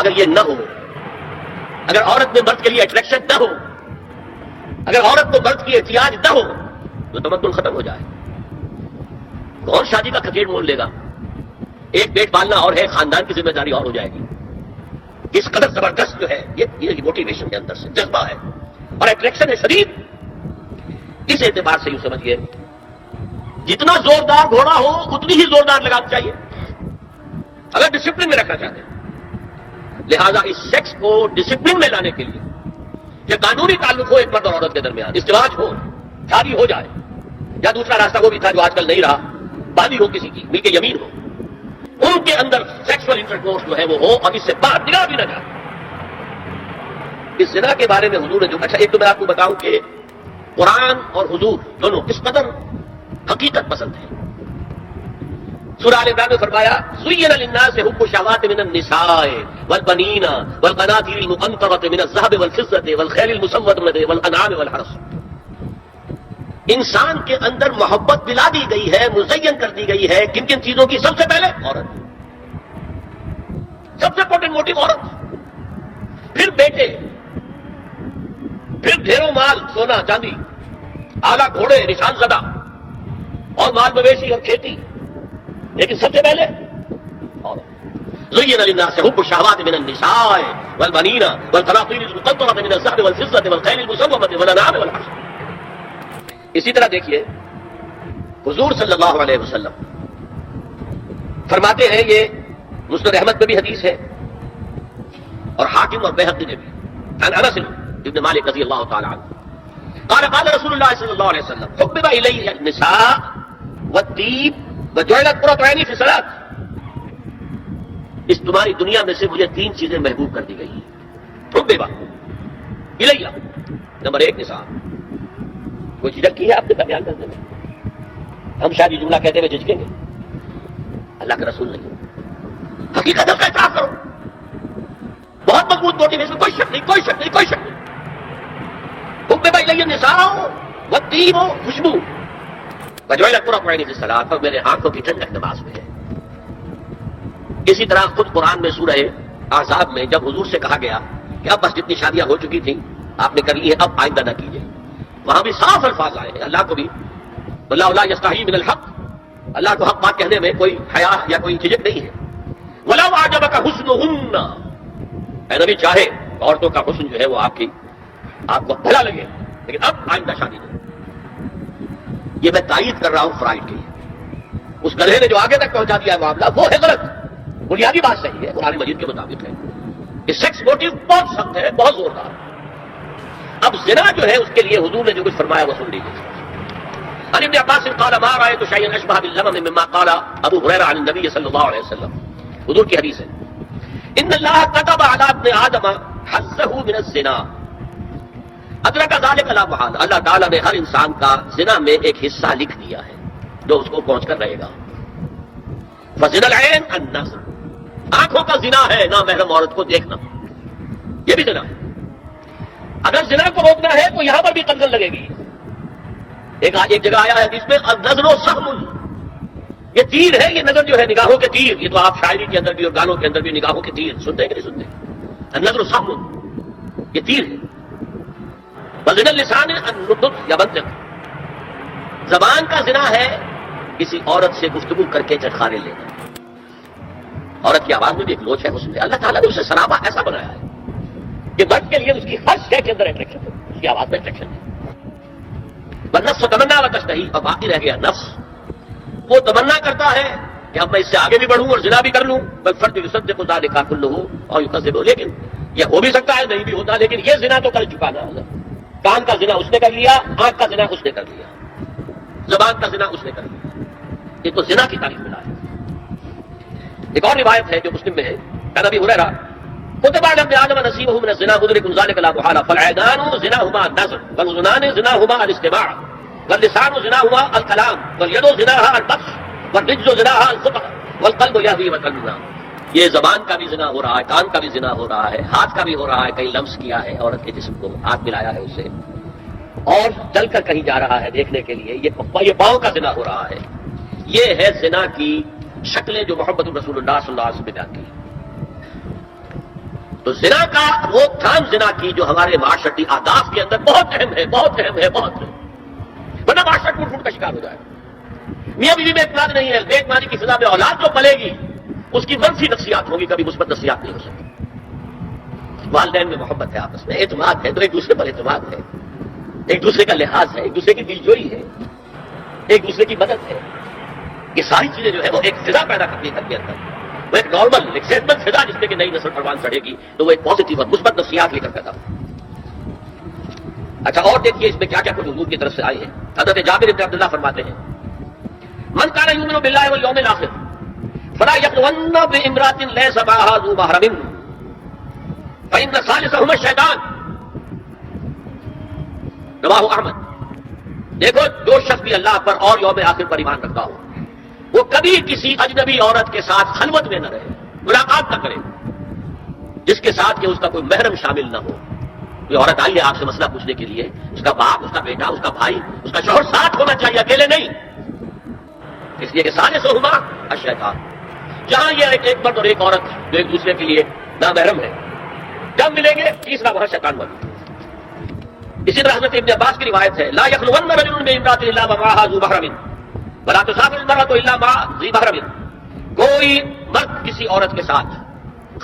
اگر یہ نہ ہو، اگر عورت میں مرد کے لیے اٹریکشن نہ ہو، اگر عورت کو مرد کی احتیاج نہ ہو تو تمدن ختم ہو جائے. کون شادی کا کھکیڑ مول لے گا؟ ایک پیٹ پالنا اور ہے، خاندان کی ذمہ داری اور ہو جائے گی. اس قدر زبردست جو ہے یہ موٹیویشن کے اندر سے جذبہ ہے اور اٹریکشن ہے شدید. اس اعتبار سے یوں سمجھیے جتنا زوردار گھوڑا ہو اتنی ہی زوردار لگام چاہیے اگر ڈسپلن میں رکھنا چاہتے ہیں. لہذا اس سیکس کو ڈسپلن میں لانے کے لیے کہ قانونی تعلق ہو ایک مرد اور عورت کے درمیان، ازدواج ہو، شادی ہو جائے، یا دوسرا راستہ وہ بھی تھا جو آج کل نہیں رہا، بازی ہو کسی کی، مل کے یمین ہو، ان کے اندر سیکسول انٹرکورس جو ہے وہ ہو اور اس سے باہر نگاہ بھی نہ جائے. اس زنا کے بارے میں حضور نے جو اچھا ایک تو میں آپ کو بتاؤں کہ قرآن اور حضور دونوں کس قدر حقیقت پسند ہیں. سورہ آل عمران میں فرمایا زُيِّنَ لِلنَّاسِ حُبُّ الشَّهَوَاتِ مِنَ النِّسَاءِ وَالْبَنِينَ وَالْقَنَاطِيرِ الْمُقَنطَرَةِ مِنَ الذَّهَبِ وَالْفِضَّةِ وَالْخَيْلِ الْمُسَوَّمَةِ وَالْأَنْعَامِ وَالْحَرْثِ. انسان کے اندر محبت دلا دی گئی ہے، مزین کر دی گئی ہے کن کن چیزوں کی؟ سب سے پہلے عورت، سب سے امپورٹنٹ موٹیو عورت، پھر بیٹے، پھر ڈھیروں مال، سونا چاندی، اعلیٰ گھوڑے، نشان زدہ اور مال مویشی اور کھیتی، لیکن سب سے پہلے عورت. زُيِّنَ لِلنَّاسِ حُبُّ الشَّهَوَاتِ مِنَ النِّسَاءِ وَالْبَنِينَ وَالْقَنَاطِيرِ الْمُقَنطَرَةِ مِنَ الذَّهَبِ وَالْفِضَّةِ وَالْخَيْلِ الْمُسَوَّمَةِ وَالْأَنْعَامِ وَالْحَرْثِ. اسی طرح دیکھیے حضور صلی اللہ علیہ وسلم فرماتے ہیں، یہ مسند احمد میں بھی حدیث ہے اور حاکم اور بہقی نے بھی، عن انس ابن مالک رضی اللہ تعالی عنہ قال قال رسول اللہ صلی اللہ علیہ وسلم حبب الی النساء والطیب وجعلت قرۃ عینی فی الصلاۃ. اس تمہاری دنیا میں سے مجھے تین چیزیں محبوب کر دی گئی ہیں. حبب الی، نمبر ایک نساء. کوئی جھجک کی ہے آپ نے بیان کرنے میں؟ ہم شادی جملہ کہتے ہوئے جھجکیں گے؟ اللہ کے رسول نہیں. حقیقت کا اعتراف کرو. بہت مضبوط موٹیویشن، کوئی شک نہیں، کوئی شک نہیں، کوئی شک نہیں. حبب الی النساء والطیب، خوشبو، وجعلت قرۃ عینی فی الصلاۃ، اور میرے آنکھوں کی ٹھنڈک نماز میں ہے. اسی طرح خود قرآن میں سورہ احزاب میں جب حضور سے کہا گیا کہ اب بس جتنی شادیاں ہو چکی تھیں آپ نے کر لی ہیں، اب آئندہ نہ کیجیے، وہاں بھی صاف الفاظ آئے ہیں. اللہ کو بھی واللہ لا یستحیی من الحق، اللہ کو حق بات کہنے میں کوئی حیا یا کوئی جھجک نہیں ہے. وَلَوْ أَعْجَبَكَ حُسْنُهُنَّ، اے نبی چاہے عورتوں کا حسن جو ہے وہ آپ کو بھلا لگے، لیکن اب آئندہ شادی نہیں. یہ میں تائید کر رہا ہوں فرائڈ کی. اس گدھے نے جو آگے تک پہنچا دیا ہے معاملہ وہ ہے غلط. بنیادی بات صحیح ہے، قرآن مجید کے مطابق ہے. یہ سیکس موٹیو بہت سخت ہے، بہت زوردار. اب زنا جو ہے اس کے لیے حضور نے جو کچھ فرمایا وہ سن لیجیے. عن ابن عباس قال ما رأيت شيئا اشبه باللمم مما قال ابو هريره عن النبي صلى الله عليه وسلم. حضور کی حدیث ہے ان اللہ كتب على ابن آدم حظه من الزنا ادرک ذلك لا محال. اللہ تعالیٰ نے ہر انسان کا زنا میں ایک حصہ لکھ دیا ہے جو اس کو پہنچ کر رہے گا. فزنا العين النظر، آنکھوں کا زنا ہے نا محرم عورت کو دیکھنا، یہ بھی زنا ہے. اگر زنا کو روکنا ہے تو یہاں پر بھی قتل لگے گی. ایک جگہ آیا ہے جس میں النظر سهم، یہ تیر ہے، یہ نظر جو ہے نگاہوں کے تیر. یہ تو آپ شاعری کے اندر بھی اور گانوں کے اندر بھی نگاہوں کے تیر سنتے ہیں کہ نہیں سنتے؟ النظر سهم، یہ تیر ہے. وزنا اللسان النطق یا منطق، زبان کا زنا ہے کسی عورت سے گفتگو کر کے چٹخارے لینا. عورت کی آواز میں بھی ایک لوچ ہے، حسن ہے. اللہ تعالیٰ نے اسے سرابہ ایسا بنایا ہے کہ مرد کے لیے اس کی ہر شے کے اندر اٹریکشن ہے، اس کی آواز میں اٹریکشن ہے. والنفس تمنا و تشتہی، اور باقی رہ گیا نفس، وہ تمنا کرتا ہے کہ اب میں اس سے آگے بھی بڑھوں اور زنا بھی کر لوں. بل فرد یصدق ذلک کلہ اور یکذب، لیکن یہ ہو بھی سکتا ہے نہیں بھی ہوتا، لیکن یہ زنا تو کر چکا نا. کان کا زنا اس نے کر لیا، آنکھ کا زنا اس نے کر لیا، زبان کا زنا اس نے کر لیا. یہ تو زنا کی تعریف ملا ہے. ایک اور روایت ہے جو مسلم میں ہے، کان ابی ہریرہ كتب على ابن آدم نصيبه من الزنا مدرك ذلك لا محالة فالعينان زناهما النظر والأذنان زناهما الاستماع واللسان زناهما الكلام واليد زناها البطش والرجل زناها الخطأ والقلب يهوي ويتمنى. یہ زبان کا بھی زنا ہو رہا ہے، کان کا بھی زنا ہو رہا ہے، ہاتھ کا بھی ہو رہا ہے، کہیں لمس کیا ہے عورت کے جسم کو، ہاتھ ملایا ہے اسے، اور چل کر کہیں جا رہا ہے دیکھنے کے لیے، یہ پاؤں کا زنا ہو رہا ہے. یہ ہے زنا کی شکلیں جو محمد رسول اللہ صلی اللہ علیہ وسلم نے بیان کی. تو زنا کا روک تھام زنا کی جو ہمارے معاشرتی آداب کے اندر بہت اہم ہے، بہت اہم ہے، بہت اہم، ورنہ معاشرہ ٹوٹ پھوٹ کا شکار ہو جائے گا۔ میاں بیوی میں اطلاع نہیں ہے، دیکھ مانی کی فضا میں اولاد جو پلے گی اس کی منفی نفسیات ہوگی، کبھی مثبت نفسیات نہیں ہو سکتی۔ والدین میں محبت ہے، آپس میں اعتماد ہے، تو ایک دوسرے پر اعتماد ہے، ایک دوسرے کا لحاظ ہے، ایک دوسرے کی دلجوئی ہے، ایک دوسرے کی مدد ہے۔ یہ ساری چیزیں جو ہے وہ ایک فضا پیدا کرتی ہے گھر کے اندر، وہ ایک نارمل ایک صحت مند فضا جس میں کہ نئی نسل پروان چڑھے گی تو وہ ایک پازیٹیو اور مثبت نفسیات لے کر پیدا ہو۔ اچھا اور دیکھیے اس میں کیا کیا کچھ حضور کی طرف سے آئے ہیں۔ حضرت جابر بن عبداللہ فرماتے ہیں من کان یؤمن باللہ والیوم الآخر فلا یخلون بامرأۃ لیس معہا ذو محرم فإن ثالثہما الشیطان، رواہ احمد۔ دیکھو جو شخص بھی اللہ پر اور یوم آخر پر ایمان رکھتا ہو وہ کبھی کسی اجنبی عورت کے ساتھ خلوت میں نہ رہے، ملاقات نہ کرے جس کے ساتھ کہ اس کا کوئی محرم شامل نہ ہو۔ کوئی عورت آئی ہے آپ سے مسئلہ پوچھنے کے لیے، اس کا باپ، اس کا بیٹا، اس کا بھائی، اس کا شوہر ساتھ ہونا چاہیے، اکیلے نہیں، اس لیے کہ ثالثہما الشیطان۔ جہاں یہ ایک مرد اور ایک عورت جو ایک دوسرے کے لیے نامحرم ہے، جب ملیں گے تیسرا وہاں شیطان موجود۔ اسی طرح حضرت ابن عباس کی روایت ہے لا یخلون رجل بامرأۃ الا ومعها ذو محرم ولا تسافر المرأة الا مع ذی محرم، کوئی مرد کسی عورت کے ساتھ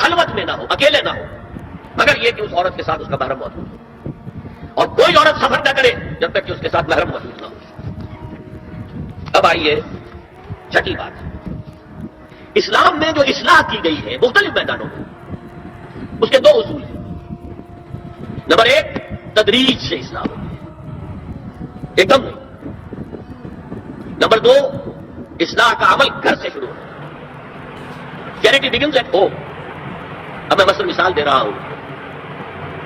خلوت میں نہ ہو، اکیلے نہ ہو، مگر یہ کہ اس عورت کے ساتھ اس کا محرم موجود ہو، اور کوئی عورت سفر نہ کرے جب تک کہ اس کے ساتھ محرم موجود نہ ہو۔ اب آئیے چھٹی بات، اسلام میں جو اصلاح کی گئی ہے مختلف میدانوں میں، اس کے دو اصول ہیں۔ نمبر ایک، تدریج سے اصلاح ہوتی ہے، ایک دم نہیں۔ نمبر دو، اصلاح کا عمل گھر سے شروع ہوتا ہے، چیریٹی بگنز ایٹ ہوم۔ اب میں مثلا مثال دے رہا ہوں،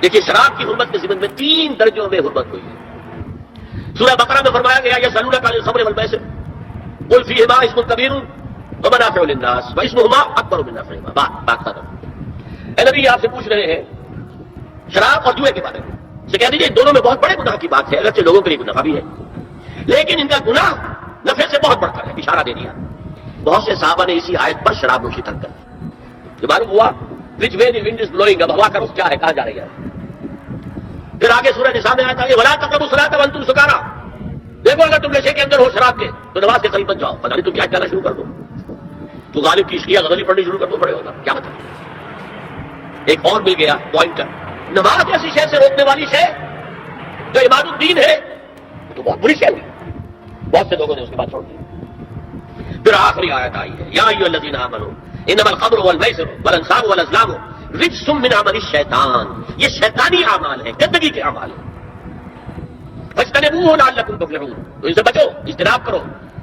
دیکھیے شراب کی حرمت کے ضمن میں 3 درجوں میں حرمت ہوئی ہے۔ سورہ بقرہ میں فرمایا گیا یسألونک عن الخمر والمیسر قل فیہما اسم کبیر ومنافع للناس واسمہما اکبر من نفعہما۔ بات ختم۔ اے نبی آپ سے پوچھ رہے ہیں شراب اور جوئے کے بارے میں، سے کہہ دیجیے دونوں میں بہت بڑے گناہ کی بات ہے، اگرچہ لوگوں کے لیے گناہ بھی ہے لیکن ان کا گناہ نفع سے بہت بڑھ کر ہے، اشارہ دے دیا۔ بہت سے صحابہ نے اسی آیت پر شراب نوشی ترک کر دی۔ جو معلوم ہوا which way the wind is blowing، اب ہوا کا رخ کیا ہے، کہاں جا رہی ہے۔ پھر آگے سورہ نساء میں آتا ہے ولا تقربوا الصلاۃ وانتم سکارى، دیکھو اگر تم نشے کے اندر ہو شراب کے تو نماز کے قریب مت جاؤ، پتہ نہیں تم کیا کہنا شروع کر دو، تو غالب کی عشقیہ غزلی پڑھنی شروع کر دو، پڑے ہوگا کیا مطلب۔ ایک اور مل گیا پوائنٹر، نماز ایسی شے سے روکنے والی شے جو عماد الدین ہے تو بہت بری شے ہوئی، بہت سے لوگوں نے اس کے بعد چھوڑ دیا۔ پھر آخری آیت آئی ہے یا ایھا الذین آمنوا انما الخمر والمیسر والانصاب والازلام رجس من عمل الشیطان، یہ شیطانی اعمال ہے، گندگی کے اعمال ہیں، فاجتنبوہ لعلکم تفلحون، تو ان سے بچو، اجتناب کرو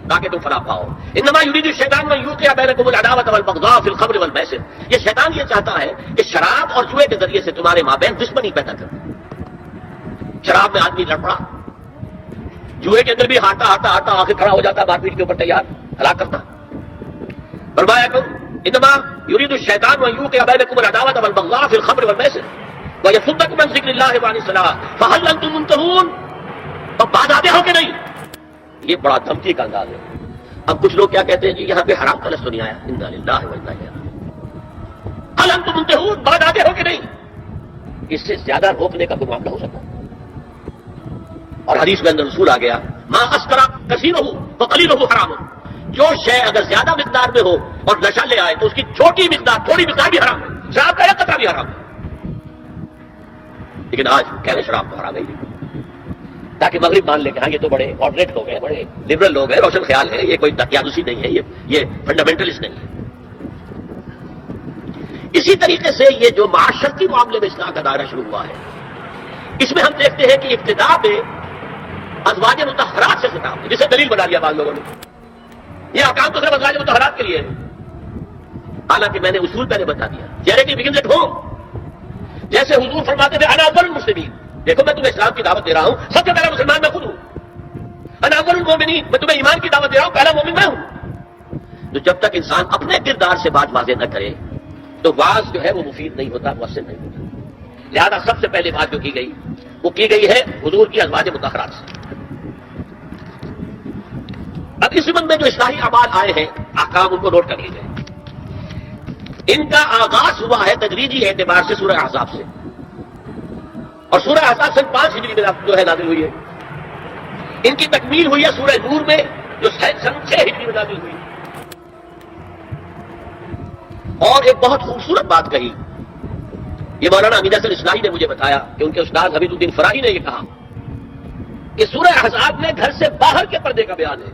تاکہ تم فلاح پاؤ۔ انما یرید الشیطان ان یوقع بینکم العداوۃ والبغضاء فی الخمر والمیسر، یہ شیطان یہ چاہتا ہے کہ شراب اور جوئے کے ذریعے سے تمہارے مابین دشمنی پیدا کر دے۔ شراب میں آدمی لڑ پڑا، جوئے کے اندر بھی ہارتا ہارتا ہارتا آخر کھڑا ہو جاتا، مار پیٹ کے اوپر تیار، ہلاک کرتا۔ فرمایا کہ انما یرید الشیطان ان یوقع بینکم العداوۃ والبغضاء فی الخمر والمیسر ویصدکم عن ذکر اللہ وعن الصلاۃ فہل انتم منتہون، اب باز آتے ہو کہ نہیں۔ یہ بڑا دھمکی کا انداز ہے۔ اب کچھ لوگ کیا کہتے ہیں جی یہاں پہ حرام کا لفظ تو نہیں آیا، انا للہ و انا الیہ راجعون، هل انتم منتہون، باز آتے ہو کہ نہیں۔ اس سے زیادہ روکنے کا کوئی معاملہ ہو سکتا ہے۔ اور حدیث کے اندر رسول آ گیا ما اسکر کثیرہ فقلیلہ حرام، جو شے اگر زیادہ مقدار میں ہو اور نشہ لے آئے تو اس کی چھوٹی مقدار، تھوڑی مقدار بھی حرام ہے، شراب کا ایک قطرہ بھی حرام ہے۔ لیکن آج کہہ رہے شراب تو حرام ہے ہی، تاکہ مغرب مان لے کہ ہاں یہ تو بڑے ماڈریٹ لوگ ہیں، بڑے لبرل لوگ ہیں، روشن خیال ہے، یہ کوئی تقیانوسی نہیں ہے، یہ فنڈامنٹلسٹ نہیں ہے۔ اسی طریقے سے یہ جو معاشرتی معاملے میں اصلاح کا دائرہ شروع ہوا ہے، اس میں ہم دیکھتے ہیں کہ ابتدا میں ازواج مطہرات سے خطاب ہے، جسے دلیل بنا لیا بعض لوگوں نے، یہ احکام تو صرف ازواج مطہرات کے لیے ہے، حالانکہ میں نے اصول پہلے بتا دیا، چیریٹی بگنز ایٹ ہوم۔ جیسے حضور فرماتے تھے انا اول المسلمین، دیکھو میں تمہیں اسلام کی دعوت دے رہا ہوں، سب سے پہلا مسلمان میں خود ہوں، انا اول المومنین، میں تمہیں ایمان کی دعوت دے رہا ہوں، پہلا مومن میں ہوں۔ تو جب تک انسان اپنے کردار سے بات واضح نہ کرے تو واز جو ہے وہ مفید نہیں ہوتا، مؤثر نہیں ہوتا۔ لہذا سب سے پہلے بات جو کی گئی وہ کی گئی ہے حضور کی ازواج مطہرات سے۔ اب اس زمن میں جو اصلاحی اعمال آئے ہیں، احکام ان کو نوٹ کر لیجیے۔ ان کا آغاز ہوا ہے تدریجی اعتبار سے سورہ احزاب سے، اور سورہ احزاب سے 5 ہجری میں جو ہے نازل ہوئی ہے. ان کی تکمیل ہوئی ہے سورہ نور میں جو سن 6 ہجری میں نازل ہوئی. اور ایک بہت خوبصورت بات کہی، یہ مولانا حمید حسن اسلائی نے مجھے بتایا کہ ان کے استاد حمید الدین فراہی نے یہ کہا کہ سورہ احزاب میں گھر سے باہر کے پردے کا بیان ہے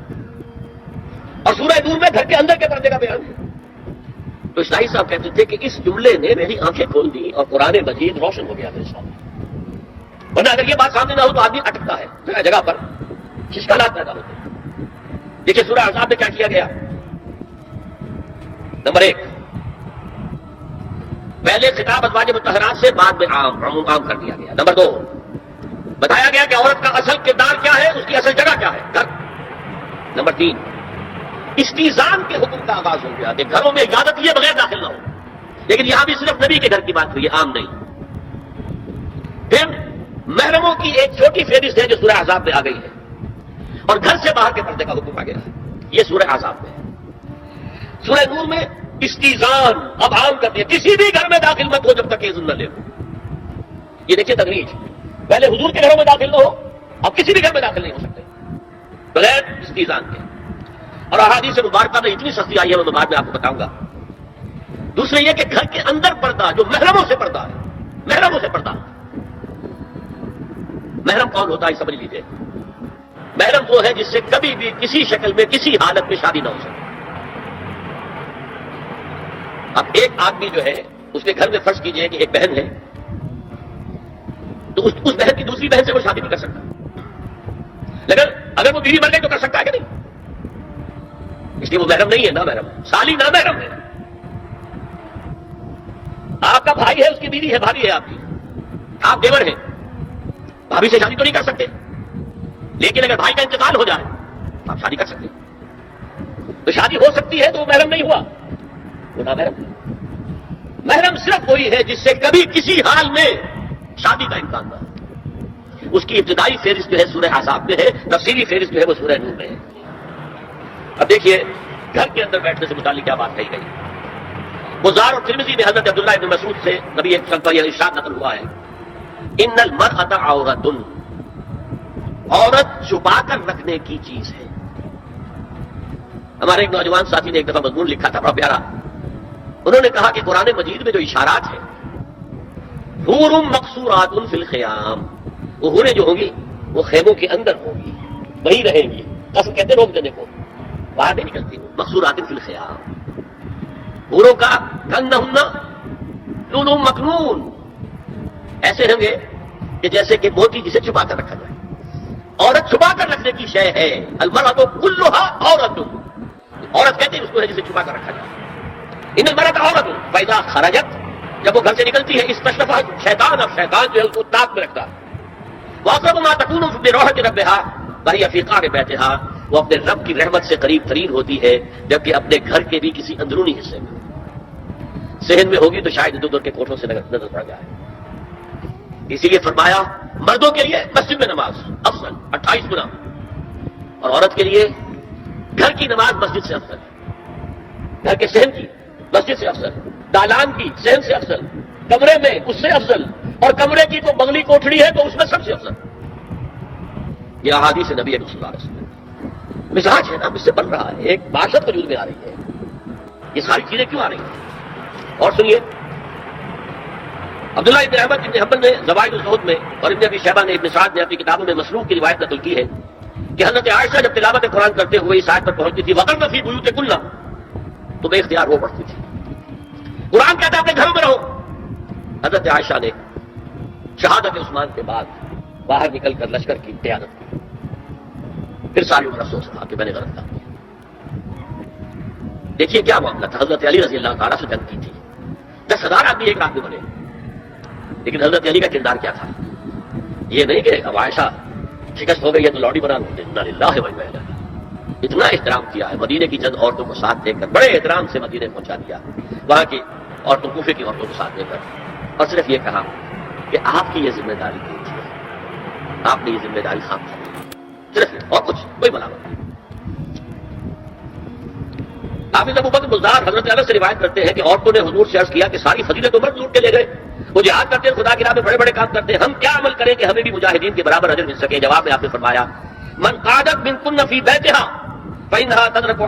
اور سورہ نور میں گھر کے اندر کے پردے کا بیان ہے. تو اسلائی صاحب کہتے تھے کہ اس جملے نے میری آنکھیں کھول دی اور قرآن مجید روشن ہو گیا میرے سامنے. ورنہ اگر یہ بات سامنے نہ ہو تو آدمی اٹکتا ہے جگہ جگہ پر، اشکالات پیدا ہوتے ہیں. دیکھیے سورہ احزاب میں کیا کیا گیا. نمبر 1، پہلے خطاب ازواج مطہرات سے بعد میں عام کر دیا گیا. نمبر 2، بتایا گیا کہ عورت کا اصل کردار کیا ہے، اس کی اصل جگہ کیا ہے، گھر. نمبر 3، استیزان کے حکم کا آغاز ہو گیا کہ گھروں میں اجازت لیے بغیر داخل نہ ہو. لیکن یہاں بھی صرف نبی کے گھر کی بات ہوئی ہے، عام نہیں. پھر محرموں کی ایک چھوٹی فہرست ہے جو سورہ احزاب میں آ گئی ہے، اور گھر سے باہر کے پردے کا حکم آ گیا ہے، یہ سورہ احزاب میں ہے. سورہ نور میں استیزان اب عام کر دیا، کسی بھی گھر میں داخل مت ہو جب تک اذن نہ لے. یہ دیکھیے تدریج، پہلے حضور کے گھروں میں داخل نہ ہو، اب کسی بھی گھر میں داخل نہیں ہو سکتے بغیر استیزان کے. اور احادیث مبارکہ میں اتنی سختی آئی ہے میں بعد میں آپ کو بتاؤں گا. دوسرے یہ کہ گھر کے اندر پردہ جو محرموں سے پردہ ہے، محرموں سے پردہ. محرم کون ہوتا ہے سمجھ لیجیے. محرم وہ ہے جس سے کبھی بھی کسی شکل میں کسی حالت میں شادی نہ ہو سکے. اب ایک آدمی جو ہے اس کے گھر میں فرض کیجئے کہ ایک بہن ہے، تو اس بہن کی دوسری بہن سے وہ شادی نہیں کر سکتا. لیکن اگر وہ بیوی مر گئی تو کر سکتا ہے کہ نہیں؟ اس لیے وہ محرم نہیں ہے، نہ محرم، سالی نہ محرم ہے. آپ کا بھائی ہے، اس کی بیوی ہے، بھابھی ہے آپ کی، آپ دیور ہیں، بھابھی سے شادی تو نہیں کر سکتے. لیکن اگر بھائی کا انتقال ہو جائے آپ شادی کر سکتے. تو شادی ہو سکتی ہے تو وہ محرم نہیں ہوا، وہ نہ محرم. محرم صرف وہی ہے جس سے کبھی کسی حال میں شادی کا امکان نہ ہو. اس کی ابتدائی فہرست جو ہے سورہ احزاب میں ہے، تفصیلی فہرست جو ہے وہ سورہ نور میں ہے. اب دیکھیے گھر کے اندر بیٹھنے سے متعلق کیا بات کہی گئی. بزار اور ترمذی میں حضرت عبداللہ ابن مسعود سے نبی صلی اللہ علیہ وسلم یہ ارشاد نقل ہوا ہے، ان المرأۃ عورۃ، عورت چھپا کر رکھنے کی چیز ہے. ہمارے ایک نوجوان ساتھی نے ایک دفعہ مضمون لکھا تھا بڑا پیارا. انہوں نے کہا کہ قرآن مجید میں جو اشارات ہیں، حور مقصورات فی الخیام، وہ حوریں جو ہوں گی وہ خیموں کے اندر ہوں گی، وہی رہیں گی. قصر کہتے روک دینے کو، باہر نہیں نکلتی. مقصورات فی الخیام، حوروں کا کنہن لؤلؤ مکنون، ایسے ہوں گے کہ جیسے کہ موتی جسے چھپا کر رکھا جائے. عورت چھپا کر رکھنے کی شے ہے. المرأۃ کلھا عورۃ، عورت کہتے ہیں اس کو ہے جسے چھپا کر رکھا جائے. ان المرأۃ عورۃ فاذا خرجت، جب وہ گھر سے نکلتی ہے استشرفها شیطان، اب شیطان جو ہے اس کو طاق میں رکھتا ہے. واقرب ما تكون في روحة ربها وهي في قعر بيتها، وہ اپنے رب کی رحمت سے قریب ترین ہوتی ہے جبکہ اپنے گھر کے بھی کسی اندرونی حصے میں. صحن میں ہوگی تو شاید ادھر ادھر کے کوٹھوں سے نظر پڑ جائے. اسی لیے فرمایا مردوں کے لیے مسجد میں نماز افضل 28 گنا، اور عورت کے لیے گھر کی نماز مسجد سے افضل، گھر کے صحن کی مسجد سے افضل، دالان کی صحن سے افضل، کمرے میں اس سے افضل، اور کمرے کی تو بغلی کوٹھڑی ہے تو اس میں سب سے افضل. یہ احادیث نبی صلی اللہ علیہ وسلم. مزاج ہے نا، اس سے بن رہا ہے، ایک معاشرت وجود میں آ رہی ہے. یہ ساری چیزیں کیوں آ رہی ہیں؟ اور سنیے، عبداللہ ابن احمد ابن حنبل نے زوائد الزہد میں اور ابن ابی شیبہ نے ابن سعد نے اپنی کتابوں میں مسروق کی روایت نقل کی ہے کہ حضرت عائشہ جب تلاوت قرآن کرتے ہوئے اس آیت پر پہنچتی تھی وقرن فی بیوتکن، تو بے اختیار وہ پڑھتی تھی. قرآن کہتا ہے اپنے گھروں میں رہو. حضرت عائشہ نے شہادت عثمان کے بعد باہر نکل کر لشکر کی قیادت کی. پھر ساری عمر افسوس رہا کہ میں نے غلط کام کیا. دیکھیے کیا معاملہ تھا. حضرت علی رضی اللہ تعالیٰ سے جنگ کی تھی، 10,000 آدمی ایک رات میں بنے، لیکن حضرت علی کا کردار کیا تھا؟ یہ نہیں کہ اب عائشہ شکست ہو گئی ہے تو لوڈی بنا لوں. انا للہ و انا الیہ راجعون. اتنا احترام کیا ہے. مدینے کی چند عورتوں کو ساتھ دے کر بڑے احترام سے مدینے پہنچا دیا، وہاں کی عورتوں کوفے کی عورتوں کو ساتھ دے کر، اور صرف یہ کہا کہ آپ کی یہ ذمہ داری نہیں تھی، آپ نے یہ ذمہ داری خام کی. صرف اور کچھ کوئی ملامت نہیں. حافظ ابو بکر بزدار حضرت انس سے روایت کرتے ہیں کہ عورتوں نے حضور سے عرض کیا کہ ساری فضیلت عمر لوٹ کے لے گئے، وہ جہاد کرتے ہیں، خدا کی راہ میں بڑے بڑے کام کرتے ہیں، ہم کیا عمل کریں کہ ہمیں بھی مجاہدین کے برابر اجر مل سکے؟ جواب میں آپ نے فرمایا من قعدت منکن فی بیتہا فإنہا تدرک